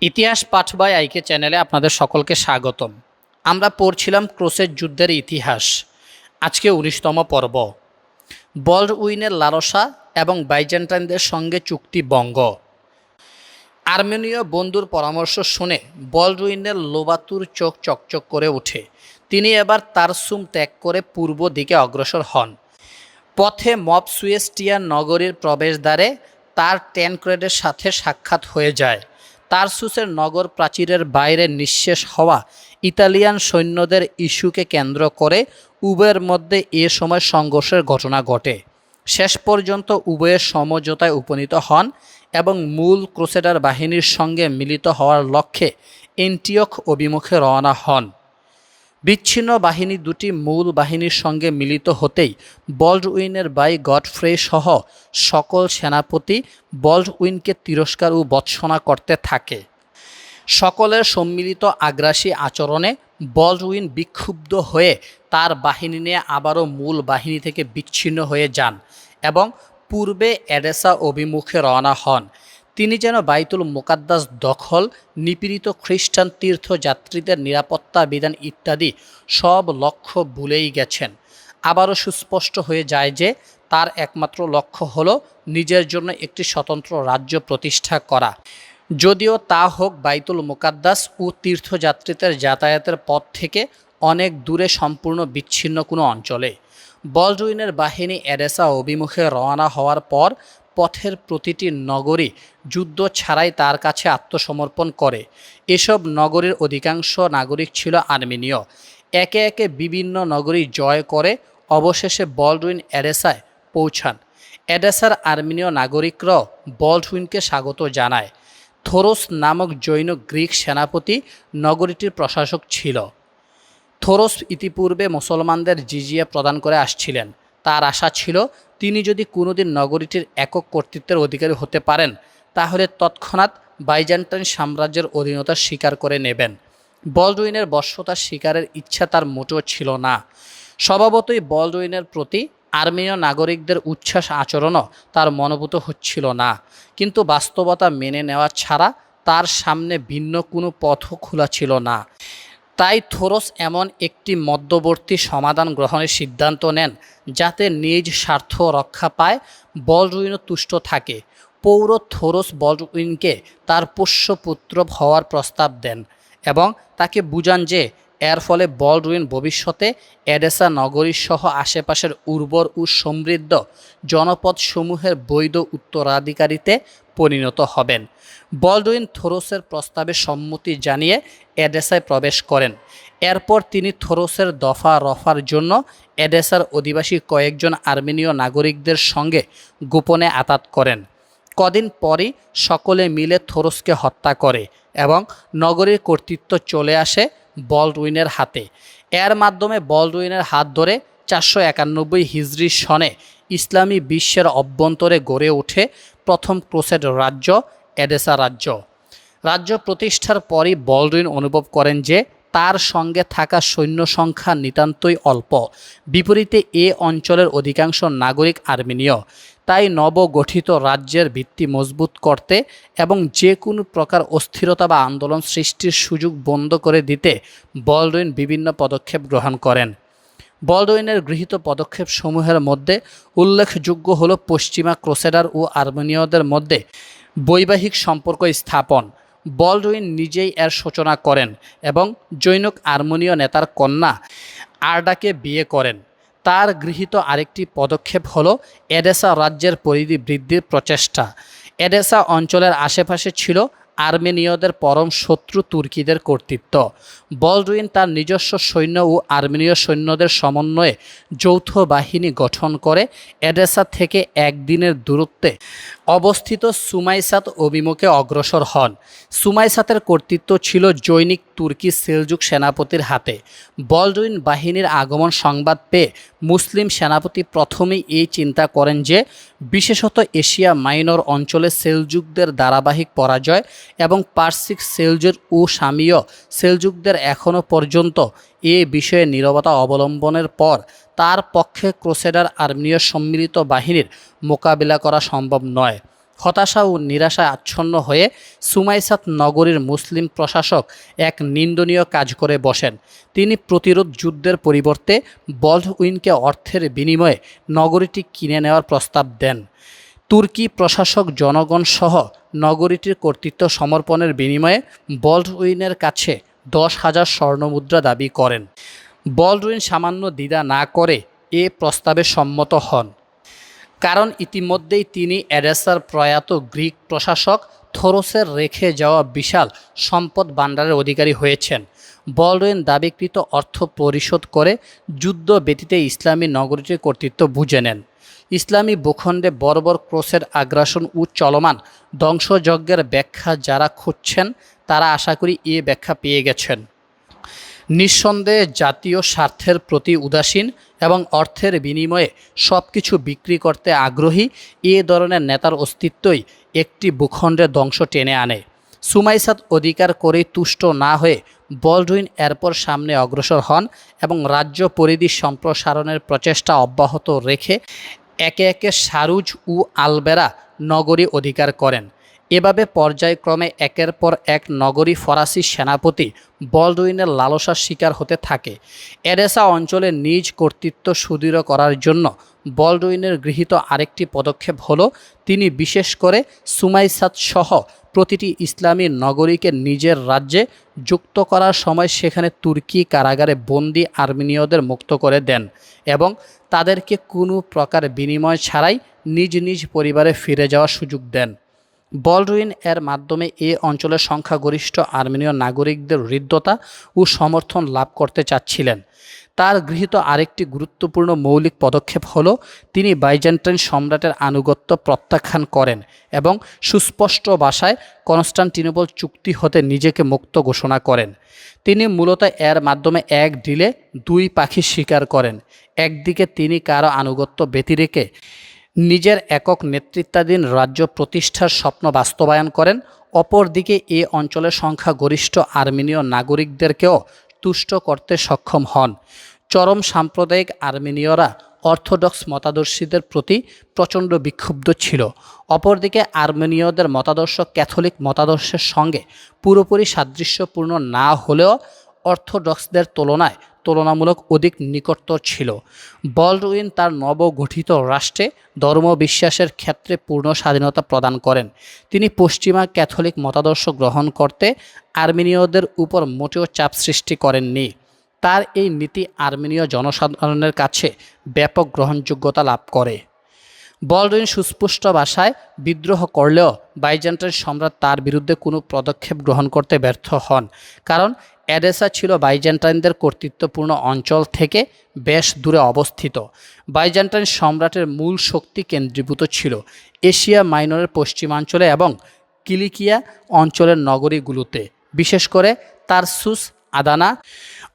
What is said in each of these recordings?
ইতিহাস পাঠ বাই আইকে চ্যানেলে আপনাদের সকলকে স্বাগতম। আমরা পড়ছিলাম ক্রুসেড যুদ্ধের ইতিহাস। আজকে ১৯তম পর্ব। বলডউইনের লালসা এবং বাইজেন্টাইনদের সঙ্গে চুক্তি ভঙ্গ। আর্মেনীয় বন্ধুর পরামর্শ শুনে বলডউইনের লোবাতুর চোখ চকচক করে ওঠে। তিনি এবার তারসুম ত্যাগ করে পূর্ব দিকে অগ্রসর হন। পথে মপসুয়েস্টিয়ান নগরীর প্রবেশদ্বারে তার ট্যানক্রেডের সাথে সাক্ষাৎ হয়ে যায়। তারসুসের নগর প্রাচীরের বাইরে নিঃশেষ হওয়া ইতালিয়ান সৈন্যদের ইস্যুকে কেন্দ্র করে উভয়ের মধ্যে এ সময় সংঘর্ষের ঘটনা ঘটে। শেষ পর্যন্ত উভয়ের সমঝোতায় উপনীত হন এবং মূল ক্রুসেডার বাহিনীর সঙ্গে মিলিত হওয়ার লক্ষ্যে এন্টিওক অভিমুখে রওনা হন। বিচ্ছিন্ন বাহিনী দুটি মূল বাহিনীর সঙ্গে মিলিত হতেই বলডউইনের ভাই গডফ্রে সহ সকল সেনাপতি বলডউইনকে তিরস্কার ও ভৎসনা করতে থাকে। সকলের সম্মিলিত আগ্রাসী আচরণে বলডউইন বিক্ষুব্ধ হয়ে তার বাহিনী নিয়ে আবারও মূল বাহিনী থেকে বিচ্ছিন্ন হয়ে যান এবং পূর্বে এডেসা অভিমুখে রওনা হন। তিনি যেন বাইতুল মুকাদ্দাস দখল, নিপীড়িত খ্রিস্টান তীর্থযাত্রীদের নিরাপত্তা বিধান ইত্যাদি সব লক্ষ্য ভুলেই গেছেন। আবারও সুস্পষ্ট হয়ে যায় যে তার একমাত্র লক্ষ্য হলো নিজের জন্য একটি স্বতন্ত্র রাজ্য প্রতিষ্ঠা করা, যদিও তা হোক বাইতুল মুকাদ্দাস ও তীর্থযাত্রীদের যাতায়াতের পথ থেকে অনেক দূরে সম্পূর্ণ বিচ্ছিন্ন কোনো অঞ্চলে। বলডউইনের বাহিনী এডেসা অভিমুখে রওনা হওয়ার পর পথের প্রতিটি নগরী যুদ্ধ ছাড়াই তার কাছে আত্মসমর্পণ করে। এসব নগরীর অধিকাংশ নাগরিক ছিল আর্মেনীয়। একে একে বিভিন্ন নগরী জয় করে অবশেষে বলডউইন এডেসায় পৌঁছান। এডেসার আর্মেনীয় নাগরিকরাও বলডউইনকে স্বাগত জানায়। থোরস নামক জৈন গ্রিক সেনাপতি নগরীটির প্রশাসক ছিল। থোরস ইতিপূর্বে মুসলমানদের জিজিয়া প্রদান করে আসছিলেন। তার আশা ছিল তিনি যদি কোনোদিন নগরীটির একক কর্তৃত্বের অধিকারী হতে পারেন তাহলে তৎক্ষণাৎ বাইজেন্টাইন সাম্রাজ্যের অধীনতা স্বীকার করে নেবেন। বলডউইনের বশ্যতা স্বীকারের ইচ্ছা তার মোটেও ছিল না। স্বভাবতই বলডউইনের প্রতি আর্মেনীয় নাগরিকদের উচ্ছ্বাস আচরণও তার মনোভূত হচ্ছিল না, কিন্তু বাস্তবতা মেনে নেওয়া ছাড়া তার সামনে ভিন্ন কোনো পথও খোলা ছিল না। তাই থোরস এমন একটি মধ্যবর্তী সমাধান গ্রহণের সিদ্ধান্ত নেন যাতে নিজ স্বার্থ রক্ষা পায়, বলডউইনও তুষ্ট থাকে। পৌর থোরস বলডউইনকে তার পোষ্যপুত্র হওয়ার প্রস্তাব দেন এবং তাকে বুঝান যে এর ফলে বলডউইন ভবিষ্যতে এডেসা নগরী সহ আশেপাশের উর্বর ও সমৃদ্ধ জনপদসমূহের বৈধ উত্তরাধিকারীতে পরিণত হবেন। বলডউইন থোরসের প্রস্তাবে সম্মতি জানিয়ে এডেসায় প্রবেশ করেন। এরপর তিনি থোরসের দফা রফার জন্য এডেসার অধিবাসী কয়েকজন আর্মেনীয় নাগরিকদের সঙ্গে গোপনে আঁতাত করেন। কদিন পরই সকলে মিলে থোরসকে হত্যা করে এবং নগরীর কর্তৃত্ব চলে আসে বলডউইনের হাতে। এর মাধ্যমে বলডউইনের হাত ধরে ৪৯১ হিজরি সনে ইসলামী বিশ্বের অভ্যন্তরে গড়ে ওঠে প্রথম ক্রুসেড রাজ্য, এডেসা রাজ্য। রাজ্য প্রতিষ্ঠার পরই বলডউইন অনুভব করেন যে তার সঙ্গে থাকা সৈন্য সংখ্যা নিতান্তই অল্প। বিপরীতে এ অঞ্চলের অধিকাংশ নাগরিক আর্মেনীয়। তাই নবগঠিত রাজ্যের ভিত্তি মজবুত করতে এবং যে কোনো প্রকার অস্থিরতা বা আন্দোলন সৃষ্টির সুযোগ বন্ধ করে দিতে বলডউইন বিভিন্ন পদক্ষেপ গ্রহণ করেন। বলডউইনের গৃহীত পদক্ষেপসমূহের মধ্যে উল্লেখযোগ্য হল পশ্চিমা ক্রুসেডার ও আর্মেনীয়দের মধ্যে বৈবাহিক সম্পর্ক স্থাপন। বলডউইন নিজেই এর সূচনা করেন এবং জৈনক আর্মেনীয় নেতার কন্যা আর্ডাকে বিয়ে করেন। তার গৃহীত আরেকটি পদক্ষেপ হল এডেসা রাজ্যের পরিধি বৃদ্ধির প্রচেষ্টা। এডেসা অঞ্চলের আশেপাশে ছিল আর্মেনীয়দের পরম শত্রু তুর্কিদের কর্তৃত্ব। বলডউইন তার নিজস্ব সৈন্য ও আর্মেনীয় সৈন্যদের সমন্বয়ে যৌথ বাহিনী গঠন করে এডেসা থেকে একদিনের দূরত্বে অবস্থিত সুমাইসাত অভিমুখে অগ্রসর হন। সুমাইসাতের কর্তৃত্ব ছিল জৈনিক তুর্কি সেলজুক সেনাপতির হাতে। বলডউইন বাহিনীর আগমন সংবাদ পেয়ে মুসলিম সেনাপতি প্রথমেই এই চিন্তা করেন যে বিশেষত এশিয়া মাইনর অঞ্চলে সেলজুকদের ধারাবাহিক পরাজয় এবং পার্সিক সেলজুক ও শামীয় সেলজুকদের এখনও পর্যন্ত এ বিষয়ে নীরবতা অবলম্বনের পর তার পক্ষে ক্রুসেডার আর্মেনীয় সম্মিলিত বাহিনীর মোকাবিলা করা সম্ভব নয়। হতাশা ও নিরাশায় আচ্ছন্ন হয়ে সুমাইসাত নগরীর মুসলিম প্রশাসক এক নিন্দনীয় কাজ করে বসেন। তিনি প্রতিরোধ যুদ্ধের পরিবর্তে বলডউইনকে অর্থের বিনিময়ে নগরীটি কিনে নেওয়ার প্রস্তাব দেন। তুর্কি প্রশাসক জনগণ সহ নগরীটির কর্তৃত্ব সমর্পণের বিনিময়ে বলডউইনের কাছে 10,000 স্বর্ণমুদ্রা দাবি করেন। বলডউইন সামান্য দ্বিধা না করে এ প্রস্তাবে সম্মত হন, কারণ ইতিমধ্যেই তিনি এডেসার প্রয়াত গ্রিক প্রশাসক থোরসের রেখে যাওয়া বিশাল সম্পদ ভাণ্ডারের অধিকারী হয়েছেন। বলডউইন দাবিকৃত অর্থ পরিশোধ করে যুদ্ধ ব্যতীত ইসলামী নগরীটির কর্তৃত্ব বুঝে নেন। ইসলামী ভূখণ্ডে বর্বর ক্রুসেড আগ্রাসন ও চলমান ধ্বংসযজ্ঞের ব্যাখ্যা যারা খুঁজছেন তারা আশা করি এ ব্যাখ্যা পেয়ে গেছেন। নিঃসন্দেহে জাতীয় স্বার্থের প্রতি উদাসীন এবং অর্থের বিনিময়ে সব কিছু বিক্রি করতে আগ্রহী এ ধরনের নেতার অস্তিত্বই একটি ভূখণ্ডের ধ্বংস টেনে আনে। সুমাইসাত অধিকার করেই তুষ্ট না হয়ে বলডউইন এরপর সামনে অগ্রসর হন এবং রাজ্য পরিধি সম্প্রসারণের প্রচেষ্টা অব্যাহত রেখে একে একে সারুজ ও আলবেরা নগরী অধিকার করেন। এভাবে পর্যায়ক্রমে একের পর এক নগরী ফরাসি সেনাপতি বলডউইনের লালসার শিকার হতে থাকে। এডেসা অঞ্চলে নিজ কর্তৃত্ব সুদৃঢ় করার জন্য বলডউইনের গৃহীত আরেকটি পদক্ষেপ হলো তিনি বিশেষ করে সুমাইসাত সহ প্রতিটি ইসলামী নগরীকে নিজের রাজ্যে যুক্ত করার সময় সেখানে তুর্কি কারাগারে বন্দী আর্মেনীয়দের মুক্ত করে দেন এবং তাদেরকে কোনো প্রকার বিনিময় ছাড়াই নিজ নিজ পরিবারে ফিরে যাওয়ার সুযোগ দেন। বলডউইন এর মাধ্যমে এ অঞ্চলের সংখ্যাগরিষ্ঠ আর্মেনীয় নাগরিকদের হৃদ্যতা ও সমর্থন লাভ করতে চাচ্ছিলেন। তার গৃহীত আরেকটি গুরুত্বপূর্ণ মৌলিক পদক্ষেপ হল তিনি বাইজেন্টাইন সম্রাটের আনুগত্য প্রত্যাখ্যান করেন এবং সুস্পষ্ট ভাষায় কনস্টান্টিনোপল চুক্তি হতে নিজেকে মুক্ত ঘোষণা করেন। তিনি মূলত এর মাধ্যমে এক ঢিলে দুই পাখি শিকার করেন। একদিকে তিনি কারো আনুগত্য ব্যতিরেকে নিজের একক নেতৃত্বাধীন রাজ্য প্রতিষ্ঠার স্বপ্ন বাস্তবায়ন করেন, অপরদিকে এ অঞ্চলের সংখ্যাগরিষ্ঠ আর্মেনীয় নাগরিকদেরকেও তুষ্ট করতে সক্ষম হন। চরম সাম্প্রদায়িক আর্মেনীয়রা অর্থোডক্স মতাদর্শীদের প্রতি প্রচণ্ড বিক্ষুব্ধ ছিল। অপরদিকে আর্মেনীয়দের মতাদর্শ ক্যাথলিক মতাদর্শের সঙ্গে পুরোপুরি সাদৃশ্যপূর্ণ না হলেও অর্থোডক্সদের তুলনামূলক অধিক নিকটতর ছিল। বলডউইন তার নবগঠিত রাষ্ট্রে ধর্মবিশ্বাসের ক্ষেত্রে পূর্ণ স্বাধীনতা প্রদান করেন। তিনি পশ্চিমা ক্যাথলিক মতাদর্শ গ্রহণ করতে আর্মেনীয়দের উপর মোটেও চাপ সৃষ্টি করেননি। তার এই নীতি আর্মেনীয় জনসাধারণের কাছে ব্যাপক গ্রহণযোগ্যতা লাভ করে। বলডউইন সুস্পষ্ট ভাষায় বিদ্রোহ করলেও বাইজেন্টাইন সম্রাট তার বিরুদ্ধে কোনো পদক্ষেপ গ্রহণ করতে ব্যর্থ হন, কারণ এডেসা ছিল বাইজেন্টাইনদের কর্তৃত্বপূর্ণ অঞ্চল থেকে বেশ দূরে অবস্থিত। বাইজেন্টাইন সম্রাটের মূল শক্তি কেন্দ্রীভূত ছিল এশিয়া মাইনরের পশ্চিমাঞ্চলে এবং কিলিকিয়া অঞ্চলের নগরীগুলোতে, বিশেষ করে তারসুস, আদানা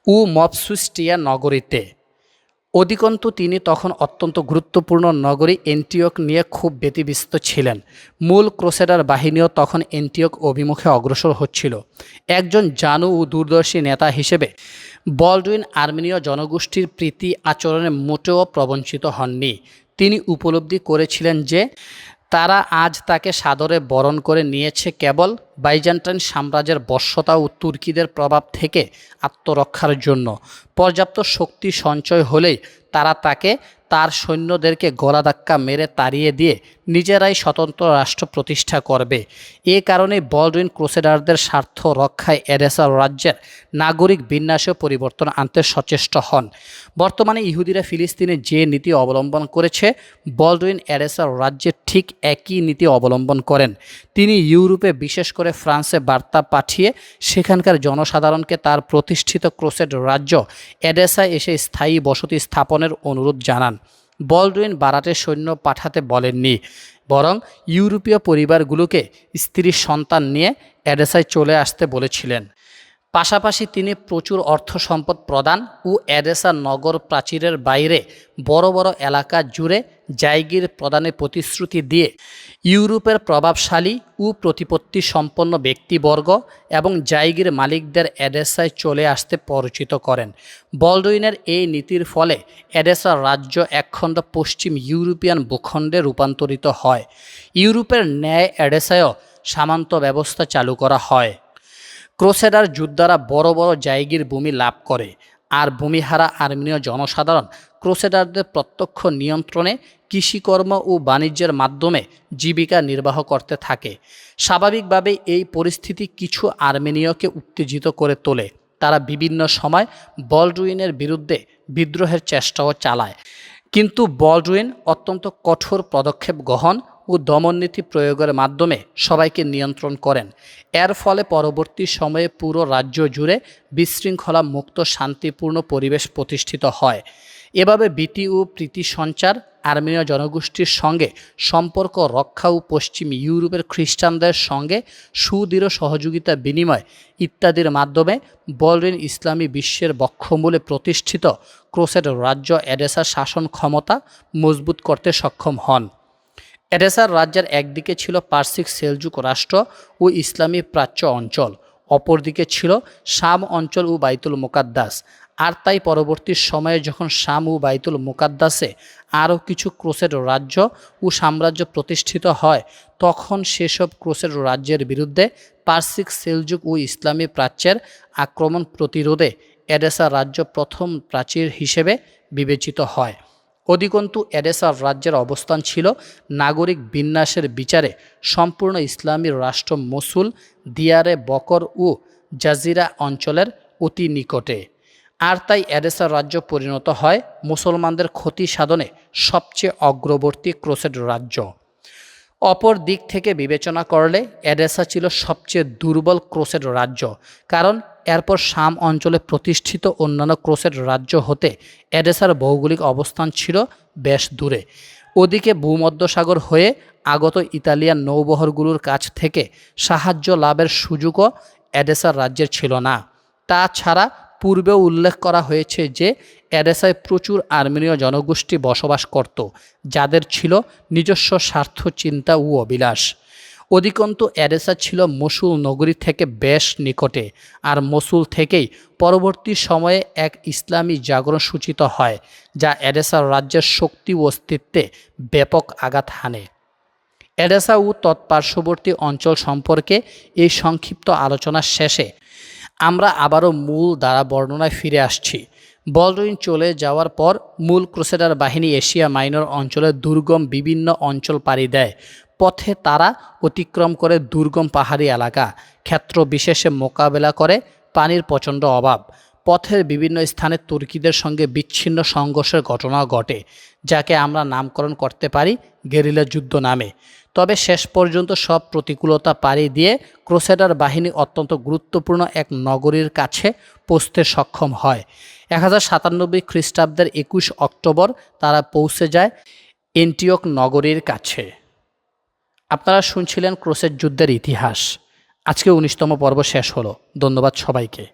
ও মপসুস্টিয়া নগরীতে। অধিকন্তু তিনি তখন অত্যন্ত গুরুত্বপূর্ণ নগরী এন্টিওক নিয়ে খুব ব্যতিব্যস্ত ছিলেন। মূল ক্রুসেডার বাহিনীও তখন এন্টিওক অভিমুখে অগ্রসর হচ্ছিল। একজন জানু ও দূরদর্শী নেতা হিসেবে বলডউইন আর্মেনীয় জনগোষ্ঠীর প্রীতি আচরণে মোটেও প্রবঞ্চিত হননি। তিনি উপলব্ধি করেছিলেন যে তারা আজ তাকে সাদরে বরণ করে নিয়েছে কেবল বাইজেন্টাইন সাম্রাজ্যের বশ্যতা ও তুর্কিদের প্রভাব থেকে আত্মরক্ষার জন্য। পর্যাপ্ত শক্তি সঞ্চয় হলেই তারা তাকে তার সৈন্যদেরকে গলাধাক্কা মেরে তাড়িয়ে দিয়ে নিজেরাই স্বতন্ত্র রাষ্ট্র প্রতিষ্ঠা করবে। এ কারণে বলডউইন ক্রুসেডারদের স্বার্থ রক্ষায় এডেসা রাজ্যের নাগরিক বিন্যাসেও পরিবর্তন আনতে সচেষ্ট হন। বর্তমানে ইহুদিরা ফিলিস্তিনে যে নীতি অবলম্বন করেছে, বলডউইন এডেসা রাজ্যের ঠিক একই নীতি অবলম্বন করেন। তিনি ইউরোপে, বিশেষ করে ফ্রান্সে বার্তা পাঠিয়ে সেখানকার জনসাধারণকে তার প্রতিষ্ঠিত ক্রুসেড রাজ্য এডেসায় এসে স্থায়ী বসতি স্থাপনের অনুরোধ জানান। বলডউইন বারাতে সৈন্য পাঠাতে বলেননি, বরং ইউরোপীয় পরিবারগুলোকে স্ত্রী সন্তান নিয়ে এডেসায় চলে আসতে বলেছিলেন। পাশাপাশি তিনি প্রচুর অর্থ সম্পদ প্রদান ও এডেসা নগর প্রাচীরের বাইরে বড় বড় এলাকা জুড়ে জায়গির প্রদানের প্রতিশ্রুতি দিয়ে ইউরোপের প্রভাবশালী ও প্রতিপত্তি সম্পন্ন ব্যক্তিবর্গ এবং জায়গির মালিকদের এডেসায় চলে আসতে পরিচিত করেন। বলডুইনের এই নীতির ফলে এডেসা রাজ্য একখণ্ড পশ্চিম ইউরোপিয়ান ভূখণ্ডে রূপান্তরিত হয়। ইউরোপের ন্যায় এডেসায়ও সামন্ত ব্যবস্থা চালু করা হয়। ক্রুসেডার যোদ্ধারা বড় বড় জায়গির ভূমি লাভ করে, আর ভূমিহারা আর্মেনীয় জনসাধারণ ক্রুসেডারদের প্রত্যক্ষ নিয়ন্ত্রণে কৃষিকর্ম ও বাণিজ্যের মাধ্যমে জীবিকা নির্বাহ করতে থাকে। স্বাভাবিকভাবেই এই পরিস্থিতি কিছু আর্মেনীয়কে উত্তেজিত করে তোলে। তারা বিভিন্ন সময় বলডুইনের বিরুদ্ধে বিদ্রোহের চেষ্টাও চালায়, কিন্তু বলডুইন অত্যন্ত কঠোর পদক্ষেপ গ্রহণ ও দমননীতি প্রয়োগের মাধ্যমে সবাইকে নিয়ন্ত্রণ করেন। এর ফলে পরবর্তী সময়ে পুরো রাজ্য জুড়ে বিশৃঙ্খলা মুক্ত শান্তিপূর্ণ পরিবেশ প্রতিষ্ঠিত হয়। এভাবে ভীতি ও প্রীতি সঞ্চার, আর্মেনীয় জনগোষ্ঠীর সঙ্গে সম্পর্ক রক্ষা ও পশ্চিম ইউরোপের খ্রিস্টানদের সঙ্গে সুদৃঢ় সহযোগিতা বিনিময় ইত্যাদির মাধ্যমে বলডুইন ইসলামী বিশ্বের বক্ষমূলে প্রতিষ্ঠিত ক্রুসেড রাজ্য এডেসার শাসন ক্ষমতা মজবুত করতে সক্ষম হন। এডেসার রাজ্যের একদিকে ছিল পার্সিক সেলজুক রাষ্ট্র ও ইসলামী প্রাচ্য অঞ্চল, অপরদিকে ছিল শাম অঞ্চল ও বাইতুল মুকাদ্দাস। আর তাই পরবর্তী সময়ে যখন শাম ও বাইতুল মুকাদ্দাসে আরও কিছু ক্রুসেড রাজ্য ও সাম্রাজ্য প্রতিষ্ঠিত হয়, তখন সেসব ক্রুসেড রাজ্যের বিরুদ্ধে পার্সিক সেলজুক ও ইসলামী প্রাচ্যের আক্রমণ প্রতিরোধে এডেসা রাজ্য প্রথম প্রাচীর হিসেবে বিবেচিত হয়। অধিকন্তু এডেসার রাজ্যের অবস্থান ছিল নাগরিক বিন্যাসের বিচারে সম্পূর্ণ ইসলামী রাষ্ট্র মসুল, দিয়ারে বকর ও জাজিরা অঞ্চলের অতি নিকটে। আর তাই এডেসা রাজ্য পরিণত হয় মুসলমানদের ক্ষতি সাধনে সবচেয়ে অগ্রবর্তী ক্রুসেড রাজ্য। অপর দিক থেকে বিবেচনা করলে এডেসা ছিল সবচেয়ে দুর্বল ক্রুসেড রাজ্য, কারণ এরপর শাম অঞ্চলে প্রতিষ্ঠিত অন্যান্য ক্রুসেড রাজ্য হতে এডেসার ভৌগোলিক অবস্থান ছিল বেশ দূরে। ওদিকে ভূমধ্যসাগর হয়ে আগত ইতালিয়ান নৌবহরগুলোর কাছ থেকে সাহায্য লাভের সুযোগও এডেসার রাজ্যের ছিল না। তাছাড়া পূর্বেও উল্লেখ করা হয়েছে যে এডেসায় প্রচুর আর্মেনীয় জনগোষ্ঠী বসবাস করত, যাদের ছিল নিজস্ব স্বার্থ চিন্তা ও অভিলাষ। অধিকন্তু এডেসা ছিল মসুল নগরী থেকে বেশ নিকটে, আর মসুল থেকেই পরবর্তী সময়ে এক ইসলামী জাগরণ সূচিত হয়, যা এডেসার রাজ্যের শক্তি ও অস্তিত্বে ব্যাপক আঘাত হানে। এডেসা ও তৎপার্শ্ববর্তী অঞ্চল সম্পর্কে এই সংক্ষিপ্ত আলোচনার শেষে আমরা আবারও মূল ধারা বর্ণনায় ফিরে আসছি। বলডুইন চলে যাওয়ার পর মূল ক্রুসেডার বাহিনী এশিয়া মাইনর অঞ্চলের দুর্গম বিভিন্ন অঞ্চল পাড়ি দেয়। পথে তারা অতিক্রম করে দুর্গম পাহাড়ি এলাকা, ক্ষেত্র বিশেষে মোকাবেলা করে পানির প্রচণ্ড অভাব। পথের বিভিন্ন স্থানে তুর্কিদের সঙ্গে বিচ্ছিন্ন সংঘর্ষের ঘটনা ঘটে, যাকে আমরা নামকরণ করতে পারি গেরিলা যুদ্ধ নামে। তবে শেষ পর্যন্ত সব প্রতিকূলতা পাড়ি দিয়ে ক্রুসেডার বাহিনী অত্যন্ত গুরুত্বপূর্ণ এক নগরীর কাছে পৌঁছতে সক্ষম হয়। 1097 খ্রিস্টাব্দের 21 অক্টোবর তারা পৌঁছে যায় এন্টিওক নগরীর কাছে। আপনারা শুনছিলেন ক্রুসেড যুদ্ধের ইতিহাস। আজকে 19তম পর্ব শেষ হলো। ধন্যবাদ সবাইকে।